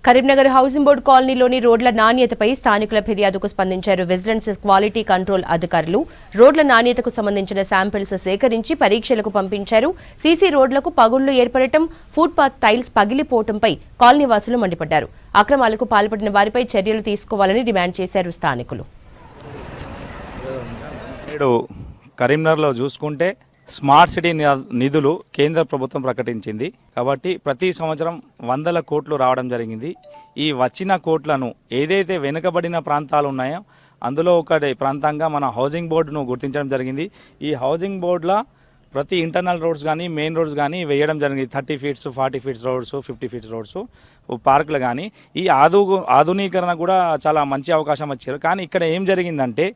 Karimnagar housing board కాలనీలోని రోడ్ల నాణ్యతపై స్థానికుల ఫిర్యాదుకు స్పందించారు విజిలెన్స్ క్వాలిటీ కంట్రోల్ అధికారులు. రోడ్ల నాణ్యతకు సంబంధించిన శాంపిల్స్ సేకరించి పరీక్షలకు పంపించారు. సీసీ రోడ్లకు పగుళ్లు ఏర్పడటం, ఫుట్పాత్ టైల్స్ పగిలిపోవడంపై కాలనీవాసులు మండిపడ్డారు. అక్రమాలకు పాల్పడిన వారిపై చర్యలు తీసుకోవాలని డిమాండ్ చేశారు స్థానికులు. కరీంనగర్లో చూసుకుంటే స్మార్ట్ సిటీ నిధులు కేంద్ర ప్రభుత్వం ప్రకటించింది కాబట్టి ప్రతి సంవత్సరం 100 కోట్లు రావడం జరిగింది. ఈ వచ్చిన కోట్లను ఏదైతే వెనుకబడిన ప్రాంతాలు ఉన్నాయో అందులో ఒకటి ప్రాంతంగా మన హౌసింగ్ బోర్డును గుర్తించడం జరిగింది. ఈ హౌసింగ్ బోర్డులో ప్రతి ఇంటర్నల్ రోడ్స్ కానీ మెయిన్ రోడ్స్ కానీ వేయడం జరిగింది. 30 feets 40 feets roads 50 feets roads పార్కులు కానీ ఈ ఆధునీకరణ కూడా చాలా మంచి అవకాశం వచ్చారు. కానీ ఇక్కడ ఏం జరిగిందంటే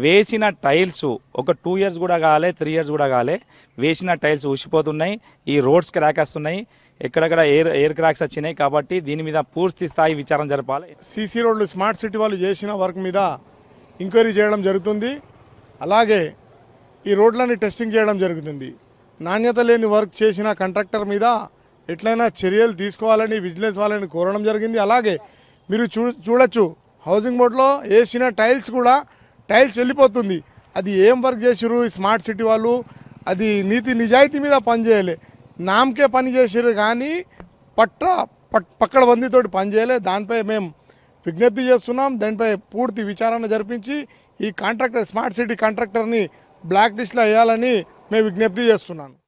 వేసిన టైల్స్ ఒక 2 ఇయర్స్ కూడా కాలే 3 ఇయర్స్ కూడా కాలే వేసిన టైల్స్ ఉసిపోతున్నాయి. ఈ రోడ్స్ క్రాక్ వస్తున్నాయి, ఎక్కడెక్కడ ఎయిర్ క్రాక్స్ వచ్చినాయి. కాబట్టి దీని మీద పూర్తి స్థాయి విచారణ జరపాలి. సీసీ రోడ్లు స్మార్ట్ సిటీ వాళ్ళు చేసిన వర్క్ మీద ఎంక్వైరీ చేయడం జరుగుతుంది. అలాగే ఈ రోడ్లని టెస్టింగ్ చేయడం జరుగుతుంది. నాణ్యత లేని వర్క్ చేసిన కాంట్రాక్టర్ మీద ఎట్లయినా చర్యలు తీసుకోవాలని విజిలెన్స్ వాళ్ళని కోరడం జరిగింది. అలాగే మీరు చూడొచ్చు హౌసింగ్ బోర్డులో వేసిన టైల్స్ కూడా వెళ్ళిపోతుంది. అది ఏం వర్క్ చేసిరు ఈ స్మార్ట్ సిటీ వాళ్ళు? అది నీతి నిజాయితీ మీద పనిచేయలే, నామకే పని చేసిరు కానీ పక్కడ బందీతోటి పనిచేయలే. దానిపై మేము విజ్ఞప్తి చేస్తున్నాం. దానిపై పూర్తి విచారణ జరిపించి ఈ కాంట్రాక్టర్ స్మార్ట్ సిటీ కాంట్రాక్టర్ని బ్లాక్ లిస్ట్లో వేయాలని మేము విజ్ఞప్తి చేస్తున్నాను.